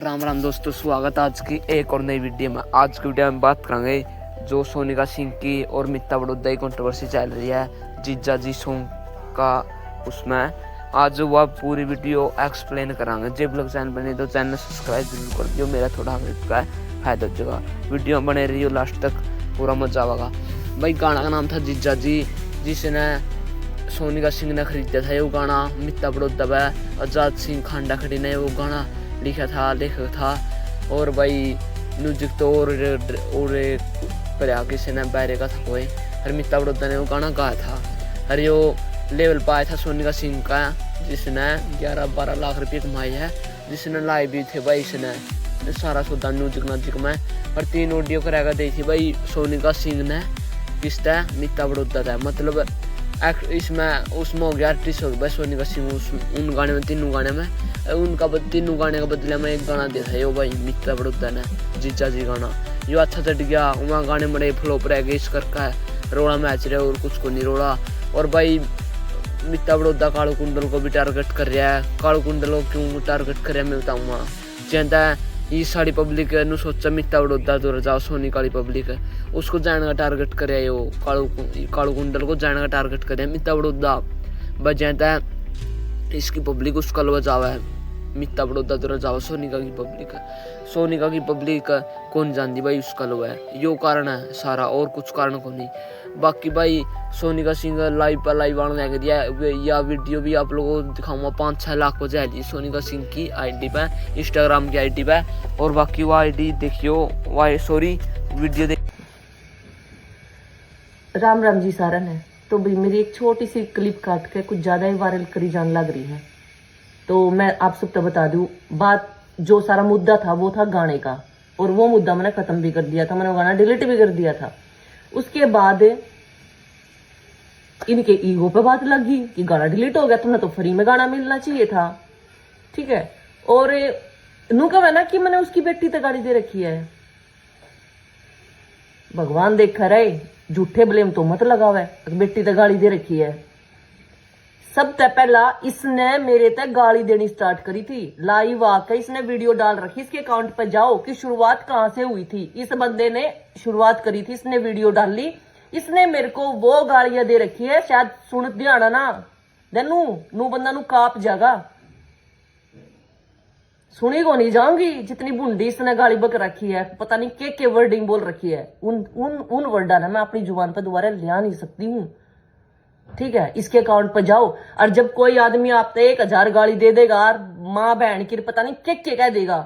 राम राम दोस्तों, स्वागत है आज की एक और नई वीडियो में। आज की वीडियो में बात करेंगे जो सोनिका सिंह की और मित्ता बड़ौदा की कंट्रोवर्सी चल रही है जीजा जी सॉन्ग का। उसमें आज वह पूरी वीडियो एक्सप्लेन कराएंगे। जब लोग चैनल बने तो चैनल सब्सक्राइब जरूर कर दियो, मेरा थोड़ा हेल्प का फायदा हो जाएगा। वीडियो बने रही हो लास्ट तक, पूरा मजा आएगा। भाई गाना का नाम था जीजा जी, जिसने सोनिका सिंह ने खरीदा था। वो गाना मित्ता बड़ौदा व आजाद सिंह खांडा खड़ी ने वो गाना लिखा था, लेखक था। और भाई म्यूजिक तो और किसी ने बैरे का था कोई, और मित्ता बड़ौदा ने वो गाना गाया था। और यो लेवल पाया था सोनिका सिंह का, जिसने 11-12 लाख रुपये कमाई है, जिसने लाइव भी थे भाई। इसने सारा सौदा म्यूजिक में और 3 ऑडियो करेगा दी थी भाई सोनिका सिंह ने। किसता मित्ता बड़ौदा था, मतलब इसमें उसमें हो गया आर्टिस्ट हो गया भाई सोनिका सिंह उन गाने में, तीनों गाने में। उनका तीनों गाने का बदले में एक गाना दिया था यो भाई मित्ता बड़ौदा ने, जीजा जी गाना। यो अच्छा चढ़ गया, वहाँ गाने बड़े फ्लॉप रह गए। इस करका है रोड़ा मैच रहे और कुछ को नहीं रोड़ा। और भाई मित्ता बड़ौदा कालू कुंडल को भी टारगेट कर रहा है। कालू कुंडल को क्यों टारगेट कर रहा है मैं बताऊँगा। चाहता है ये सारी पब्लिक ने सोचा मित्ता बड़ौदा दूर जाओ, सोनी काली पब्लिक उसको जाने का टारगेट करे। यो कालू कुंडल को जाने का टारगेट करे मित्ता बड़ौदा। बस जानता है इसकी पब्लिक उसका लो जावा है, मित्ता बड़ौदा दूर जाओ सोनिका की पब्लिक है। सोनिका की पब्लिक कौन जानती भाई उसका लो है, यो कारण है सारा, और कुछ कारण को नहीं। बाकी भाई सोनिका सिंह लाइव पर लाइव आने लग दिया। या वीडियो भी आप लोगों को दिखाऊंगा, 5-6 लाख को जाएगी सोनिका सिंह की आईडी पे, इंस्टाग्राम की आईडी पे। और बाकी वो आईडी देखियो, वीडियो देख। राम राम जी सारन है। तो भाई मेरी एक छोटी सी क्लिप काट के कुछ ज्यादा ही वायरल करी जान लग रही है, तो मैं आप सब तक बता दूं। बात जो सारा मुद्दा था वो था गाने का, और वो मुद्दा मैंने खत्म भी कर दिया था, मैंने गाना डिलीट भी कर दिया था। उसके बाद इनके ईगो पे बात लगी कि गाना डिलीट हो गया, तुम्हें तो फ्री में गाना मिलना चाहिए था, ठीक है। और नू कहा ना कि मैंने उसकी बेटी तक गाड़ी दे रखी है। भगवान देखा रहे, झूठे ब्लेम तो मत लगावे, बेटी तक गाड़ी दे रखी है। सबसे पहला इसने मेरे तक गाली देनी स्टार्ट करी थी लाइव आकर। इसने वीडियो डाल रखी, इसके अकाउंट पर जाओ कि शुरुआत कहां से हुई थी। इस बंदे ने शुरुआत करी थी, इसने वीडियो डाली, इसने मेरे को वो गालियां दे रखी है। शायद सुन ध्यान ना देनू नू बंदा नू काप जागा, सुनी को नहीं जाऊंगी जितनी बुंडी इसने गाली बक रखी है। पता नहीं के वर्डिंग बोल रखी है, उन वर्डा ना मैं अपनी जुबान पर दोबारा लिया नहीं सकती हूँ, ठीक है। इसके अकाउंट पर जाओ, और जब कोई आदमी आपसे 1000 गाली दे देगा, माँ बहन की पता नहीं के कह देगा,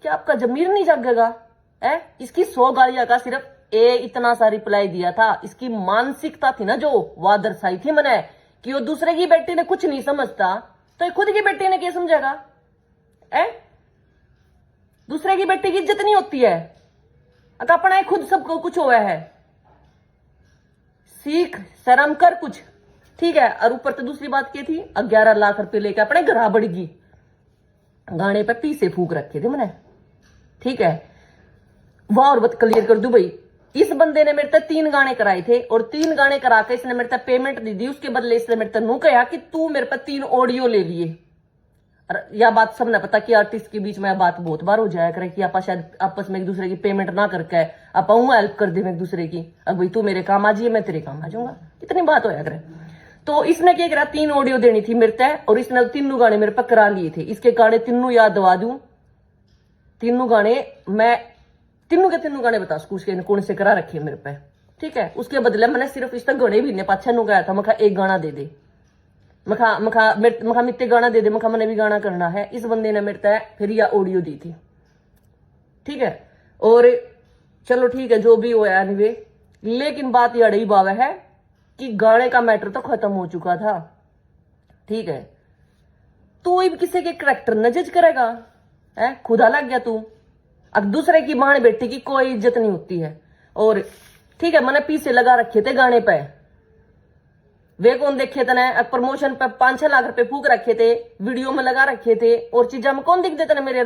क्या आपका जमीर नहीं जागेगा? है इसकी 100 गालियां का सिर्फ इतना सा रिप्लाई दिया था। इसकी मानसिकता थी ना जो वह दर्शाई थी मैंने, कि वो दूसरे की बेटी ने कुछ नहीं समझता, तो खुद की बेटी ने क्या समझेगा? दूसरे की बेटी की इज्जत नहीं होती है, अगर अपना खुद सबको कुछ हुआ है। सीख शर्म कर कुछ, ठीक है। और ऊपर तो दूसरी बात क्या थी, 11 लाख रुपए लेकर अपने घर बढ़गी, गाने पे पीसे फूक रखे थे मैंने, ठीक है। वह और बात क्लियर कर दूं भाई, इस बंदे ने मेरे तक 3 गाने कराए थे, और 3 गाने करा के इसने मेरे तक पेमेंट दी। उसके बदले इसने मेरे तक नू कहा कि तू मेरे पर 3 ऑडियो ले लिए। यह बात सबने पता कि आर्टिस्ट के बीच में बात बहुत बार हो जाया करे कि आप शायद आपस में एक दूसरे की पेमेंट ना करके आप हेल्प कर दे एक दूसरे की। अब भाई तू मेरे काम आ जाइए, मैं तेरे काम आ जाऊंगा, इतनी बात होया करे। तो इसने क्या करा, 3 ऑडियो देनी थी मेरे तय, और इसने 3 गाने मेरे पर करा लिए थे। इसके गाने 3 याद दवा दूं, 3 गाने मैं 3 गाने बता सकूं उसके कौन से करा रखे मेरे पे, ठीक है। उसके बदले मैंने सिर्फ इस तक गाने भी ने 5-6 नु गया था। मैं एक गाना दे दे, मखा मित्ते गाना दे दे, मैंने भी गाना करना है। इस बंदे ने मेरे तय फिर यह ऑडियो दी थी, ठीक है। और चलो ठीक है जो भी हो एनीवे, लेकिन बात यह अड़ी बावे है कि गाने का मैटर तो खत्म हो चुका था, ठीक है। तू अब किसी के करैक्टर न जज करेगा, है खुदा लग गया तू। अब दूसरे की बाण बेटी की कोई इज्जत नहीं होती है। और ठीक है, मैंने पीछे लगा रखे थे गाने पे, वे कौन देखे थे? प्रमोशन पे 5-6 लाख रुपए फूक रखे थे, वीडियो में लगा रखे थे, और चीजा में कौन दिख देते ना मेरे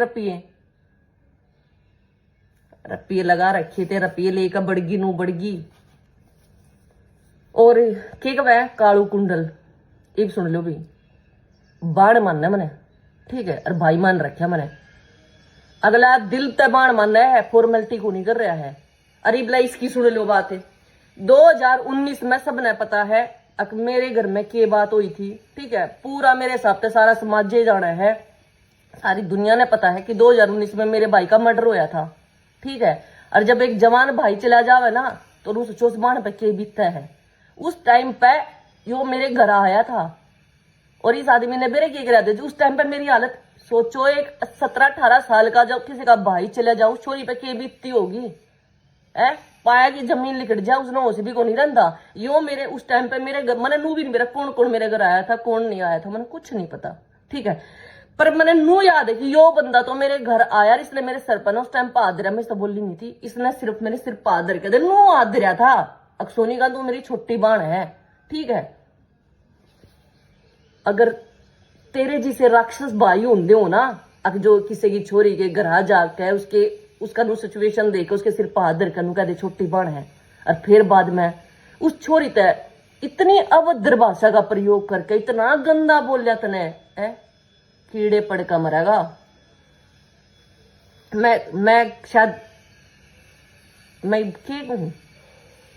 रपिये लगा रखे थे। रपिये लेकर बढ़गी नू बढ़गी। और के कह कालू कुंडल, एक सुन लो भी, बाण मानना मैंने, ठीक है, और भाई मान रखा मैंने। अगला दिल तबान मान रहा है, फॉर्मेलिटी को नहीं कर रहा है। अरे बला इसकी सुन लो बात है, 2019 में सबने पता है मेरे घर में क्या बात हुई थी, ठीक है, पूरा मेरे हिसाब से सारा समाज ये जाना है, सारी दुनिया ने पता है कि 2019 में मेरे भाई का मर्डर होया था, ठीक है। और जब एक जवान भाई चला जावे ना तो रूस चोसबान पे के बीतता है। उस टाइम पे यो मेरे घर आया था और इस आदमी ने मेरे क्या करा दे, उस टाइम पे मेरी हालत सोचो, एक 17-18 साल का जब किसी का भाई चला जाओ, छोरी पे के बीतती होगी है, पाया की जमीन लिकट जाए, उसने होश भी को नहीं रहा। यो मेरे उस टाइम पे मेरे घर मैंने नू भी मेरा कौन कौन मेरे घर आया था, कौन नहीं आया था, मैंने कुछ नहीं पता, ठीक है। पर मैंने नू याद है कि यो बंदा तो मेरे घर आया, इसने मेरे सर पर ना उस टाइम पादरा, मैं इससे बोली नहीं थी, इसने सिर्फ मेरे सिर पादर के दे नू आदरा था। अक्सोनी का तो मेरी छोटी बाण है, ठीक है। अगर तेरे जिसे राक्षस भाई होंगे हो ना, अगर जो किसी की छोरी के घर जाके उसका नु सिचुएशन देख उसके सिर पादर का नु कहते छोटी बाण है, और फिर बाद में उस छोरी तय इतनी अभद्र भाषा का प्रयोग करके इतना गंदा बोलिया तने है, कीड़े पड़ का मरेगा। मैं शायद मैं क्या कहूं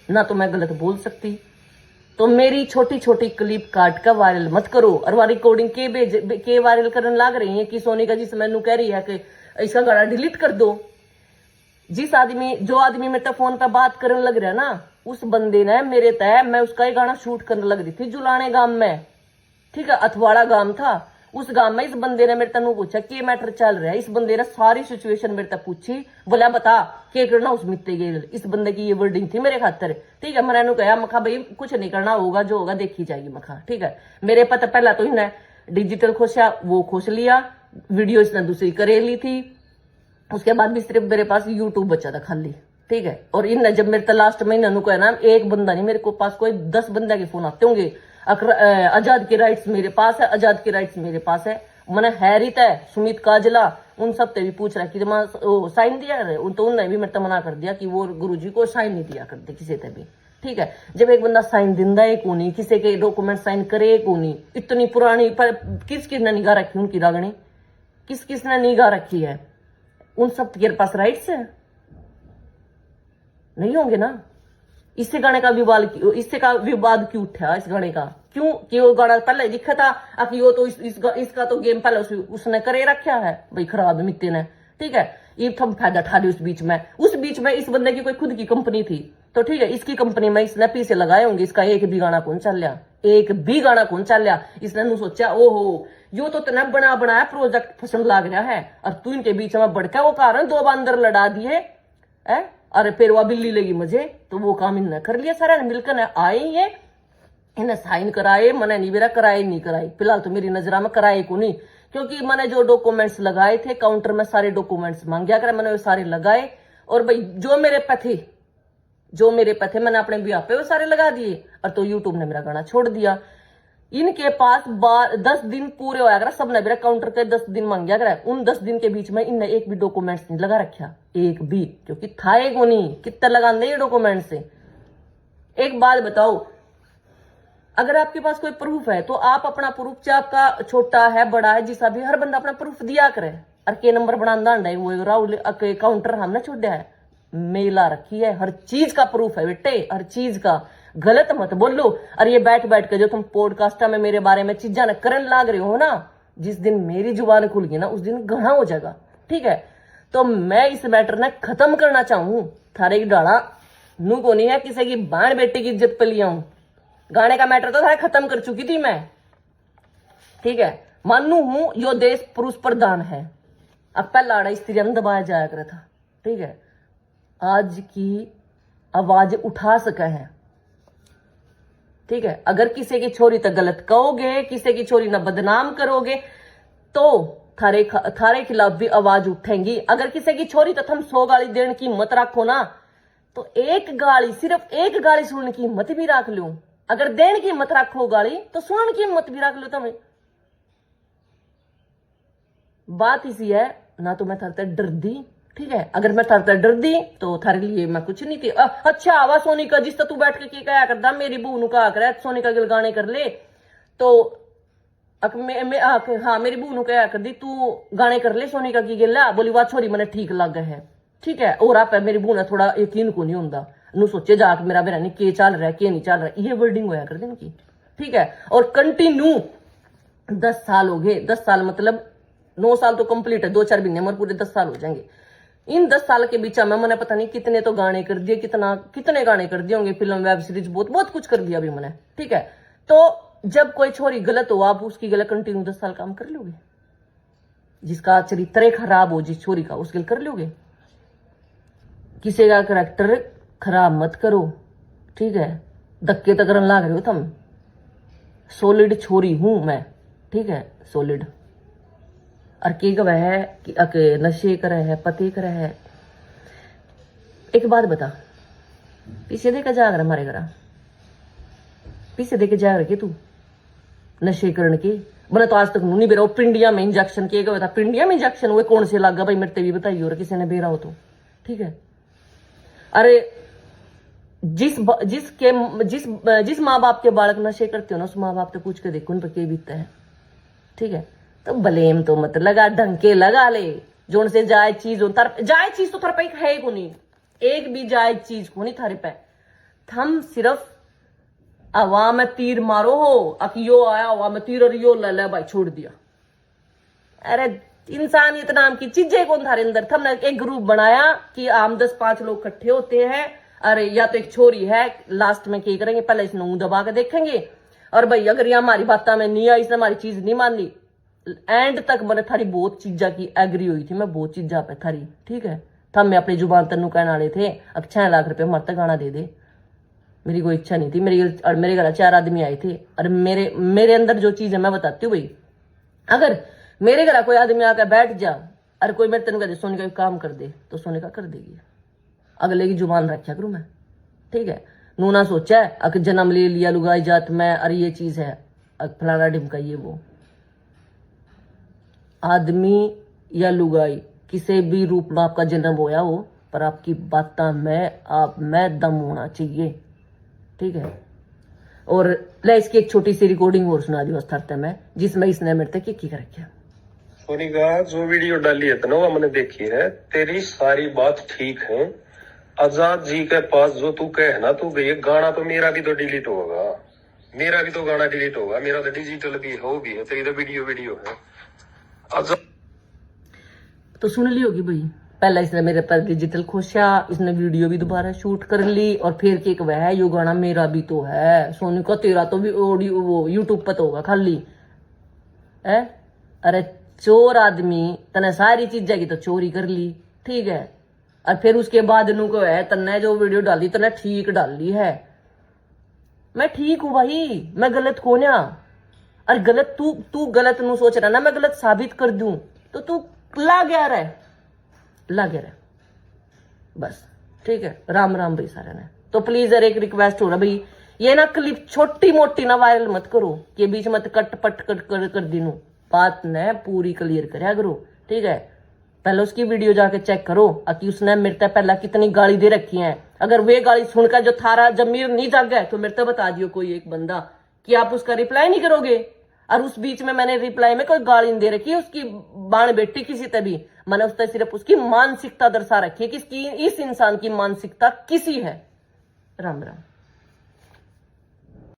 ना, तो मैं गलत बोल सकती, तो मेरी छोटी छोटी क्लिप काट कर वायरल मत करो। और वो रिकॉर्डिंग के वायरल करने लग रही है कि सोनी का जिस मैनू कह रही है कि इसका गाना डिलीट कर दो। जो आदमी मेरे फोन पे बात करने लग रहा है ना, उस बंदे ने मेरे तय मैं उसका ही गाना शूट करने लग रही थी जुलाने गांव में, ठीक है, अथवाड़ा गांव था। उस गांव में इस बंदे ने मेरे तनु पूछा कि मैटर चल रहा है, इस बंदे ने सारी सिचुएशन मेरे तक पूछी, बोला बता के करना उस मित्ते गए। इस बंदे की ये वर्डिंग थी मेरे खातर, ठीक है। मैंने कहा मखा भाई कुछ नहीं करना, होगा जो होगा देखी जाएगी मखा, ठीक है। मेरे पता पहला तो इन्हें डिजिटल खोसा, वो खोस लिया, वीडियो इसने दूसरी करे ली थी, उसके बाद भी सिर्फ मेरे पास यूट्यूब बचा था खाली, ठीक है। और इन जब मेरे लास्ट महीने नु कहना एक बंदा नहीं, मेरे को पास कोई 10 बंदा के फोन आते होंगे, आजाद के राइट्स मेरे पास है, आजाद के राइट्स मेरे पास है, मैंने हैरित है सुमित काजला उन सब ते भी पूछ रहा कि साइन दिया है, उन तो उन्होंने भी मेरे मना कर दिया कि वो गुरुजी को साइन नहीं दिया करते किसी ते भी, ठीक है। जब एक बंदा साइन दिंदा है को नहीं, किसी के डॉक्यूमेंट साइन करे को नहीं, इतनी पुरानी पर किस किसने निगाह रखी उनकी रागणी, किस किसने निगाह रखी है, उन सब के पास राइट्स है नहीं होंगे ना। इससे गाने का विवाद क्यों उठा इस गाने का, क्यों कि वो गाना पहले दिखा था कि वो तो इसका तो गेम पहले उसने करे रखा है भाई खराब मित्ते ने, ठीक है। ये थम फायदा ठा दी उस बीच में इस बंदे की कोई खुद की कंपनी थी, तो ठीक है, इसकी कंपनी में इसने पैसे लगाए होंगे, इसका एक भी गाना कौन चल लिया, एक भी गाना कौन चल लिया। इसने नु सोचा ओहो यो तो तेना बनाया प्रोजेक्ट पसंद लग रहा है, और तू इनके बीच में बढ़ के वो कारण 2 बंदर लड़ा दिए है, अरे फिर वो बिल्ली लगी मुझे, तो वो काम इन्हें कर लिया सारा मिलकर आए ये, इन्हें साइन कराए, मैंने नहीं मेरा कराए नहीं कराई, फिलहाल तो मेरी नजर में कराए को नहीं, क्योंकि मैंने जो डॉक्यूमेंट्स लगाए थे काउंटर में सारे डॉक्यूमेंट्स मांगया कर, मैंने वो सारे लगाए, और भाई जो मेरे पे थे मैंने अपने ब्याह पे वो सारे लगा दिए, और तो यूट्यूब ने मेरा गाना छोड़ दिया। इनके पास 10 दिन पूरे होया करा, सबने मेरा काउंटर के 10 दिन मांगया करा, उन 10 दिन के बीच में इनने एक भी डॉक्यूमेंट्स नहीं लगा रखा, एक भी, क्योंकि था एक नहीं, कितना लगाने ये डॉक्यूमेंट से। एक बात बताओ, अगर आपके पास कोई प्रूफ है तो आप अपना प्रूफ, चाहे आपका छोटा है बड़ा है जिसा भी, हर बंदा अपना प्रूफ दिया करे। और के नंबर बनाना वो राहुल काउंटर हमने छोड़ा है, मेला रखी है, हर चीज का प्रूफ है बेटे, हर चीज का, गलत मत बोलो। और ये बैठ के जो तुम पॉडकास्ट में मेरे बारे में चीजा न करने लाग रहे हो ना, जिस दिन मेरी जुबान खुल गई ना उस दिन घना हो जाएगा, ठीक है। तो मैं इस मैटर ने खत्म करना चाहूं, थारे की डाला नू को नहीं है, किसी की बाण बेटी की इज्जत पे लिया हूं, गाने का मैटर तो थारे खत्म कर चुकी थी मैं, ठीक है। मानू हूं यो देश पुरुष प्रधान है, अब पहला लड़ा स्त्री दबाया जाया करा था, ठीक है। आज की आवाज उठा सके हैं, ठीक है। अगर किसी की छोरी तक गलत कहोगे, किसी की छोरी ना बदनाम करोगे, तो थारे खिलाफ भी आवाज उठेंगी। अगर किसी की छोरी तक हम 100 गाली देने की हिम्मत रखो ना, तो सिर्फ एक गाली सुनने की हिम्मत भी रख लो। अगर देने की हिम्मत रखो गाली, तो सुनने की हिम्मत भी रख लो तुम्हें। बात इसी है ना, तो मैं थारे डर दी, ठीक है। अगर मैं थारे डर दी तो थारे लिए मैं कुछ नहीं थी। अच्छा आवा सोनी का जिस तू बैठ के क्या करता, मेरी बहू नु कहा कर सोनी का गिलगाने कर ले, तो हाँ मेरी बहू क्या कर दी, तू गाने कर ले सोनिका की गिल्ला, बोली वाह छोरी मैंने ठीक लग है। ठीक है, और आप मेरी बहू ने थोड़ा यकीन को नहीं होता, नु सोचे जाके मेरा बेरा नहीं के चल रहा है के नहीं चल रहा, ये वर्डिंग होया कर दिन की। ठीक है, और कंटिन्यू 10 साल हो गए, 10 साल मतलब 9 साल तो कंप्लीट है, 2-4 महीने में पूरे 10 साल हो जाएंगे। इन 10 साल के बीच में मैंने पता नहीं कितने तो गाने कर दिए, कितने गाने कर दिए होंगे, फिल्म वेब सीरीज बहुत कुछ कर दिया अभी मैंने। ठीक है, तो जब कोई छोरी गलत हो, आप उसकी गलत कंटिन्यू 10 साल काम कर लोगे? जिसका चरित्र खराब हो जिस छोरी का, उसके लिए कर लोगे? किसी का करेक्टर खराब मत करो। ठीक है, धक्के तक रन लाग रहे हो तुम। सॉलिड छोरी हूं मैं। ठीक है, सॉलिड। और के गवा है कि अके नशे करे है, पति करे है। एक बात बता, पीछे देकर जाग रहा हमारे घर, पीछे देके जाग रहे तू नशे करने के? मैंने तो आज तक नहीं बेरा। पिंडिया में इंजेक्शन किया गया था, पिंडिया में इंजेक्शन वो कौन से लगा भाई, मेरे भी बताइए, और किसी ने बेरा हो तो। ठीक है, अरे जिस माँ बाप के बालक नशे करते हो ना, उस माँ बाप तो पूछ के देखो उन पर क्या बीतता है। ठीक है, तो ब्लेम तो मत लगा, ढंग के लगा ले जोन से जायज चीज हो। जायज चीज तो थारे पे है को नहीं, एक भी जायज चीज को नहीं थारे पे। हम सिर्फ हवा में तीर मारो हो, अकियो आया हवा में तीर और यो ले भाई छोड़ दिया। अरे इंसानियत नाम की चीजें कौन थारे अंदर? हमने एक ग्रुप बनाया कि हम 10-5 लोग इकट्ठे होते हैं, अरे या तो एक छोरी है, लास्ट में क्या करेंगे, पहले इसने मुंह दबा के देखेंगे, और भाई अगर ये हमारी बात में नहीं आई, इसने हमारी चीज नहीं मानी, एंड तक मैंने थारी बहुत चीजा की एग्री हुई थी, मैं बहुत चीजा पे थारी। ठीक है, थम मैं अपनी जुबान तेनू कहने वाले थे 6 लाख रुपए मरता गाना दे दे। मेरी कोई इच्छा नहीं थी। मेरे घर 4 आदमी आए थे, और मेरे अंदर जो चीज है मैं बताती हूँ भाई। अगर मेरे घर कोई आदमी आकर बैठ जा और कोई मेरे तेन कह दे सोनिका का काम कर दे, तो सोनिका कर देगी। अगले की जुबान रखा करूं मैं। ठीक है, नूना सोचा है अगर जन्म ले लिया लुगाई जात में, अरे ये चीज है फलाना ढिमका ये वो। आदमी या लुगाई किसी भी रूप में आपका जन्म होया हो, पर आपकी बातें में दम होना चाहिए। ठीक है, और ले इसकी एक छोटी सी रिकॉर्डिंग और सुना दी उस में, जिसमें इसने मेरे तक की कर रखा। सोनिका जो वीडियो डाली है ना वो मैंने देखी है, तेरी सारी बात ठीक है। आजाद जी के पास जो तू कहे ना, तू गई गाना तो मेरा भी तो डिलीट होगा, मेरा भी तो गाना डिलीट होगा, मेरा तो डिजिटल भी है, तेरी तो वीडियो है। तो सुन ली होगी भाई, पहला इसने मेरे पर डिजिटल खोसा, इसने वीडियो भी दोबारा शूट कर ली, और फिर के वह है यो गाना मेरा भी तो है। सोनिका तेरा तो भी ऑडियो वो यूट्यूब पर तो होगा खाली है। अरे चोर आदमी, तने सारी चीजें की तो चोरी कर ली। ठीक है, और फिर उसके बाद नु को है तन्ने जो वीडियो डाली तने ठीक डाली है। मैं ठीक हूं भाई, मैं गलत कौन है? और गलत तू गलत नु सोच रहा ना, मैं गलत साबित कर दूं तो तू ला गया रहे बस। ठीक है, राम राम भाई सारे ने। तो प्लीज यार एक रिक्वेस्ट हो रहा भाई, ये ना क्लिप छोटी मोटी ना वायरल मत करो, के बीच मत कट कर दिनू, बात ने पूरी क्लियर करे करो। ठीक है, पहले उसकी वीडियो जाके चेक करो कि उसने मेरे से पहला कितनी गाली दे रखी है। अगर वे गाली सुनकर जो थारा जमीर नहीं जाग गया तो मेरे से बता दियो कोई एक बंदा कि आप उसका रिप्लाई नहीं करोगे। और उस बीच में मैंने रिप्लाई में कोई गाली नहीं दे रखी है उसकी बाण बेटी किसी तभी, मैंने उस तरह सिर्फ उसकी मानसिकता दर्शा रखी है कि इस इंसान की मानसिकता किसी है। राम राम।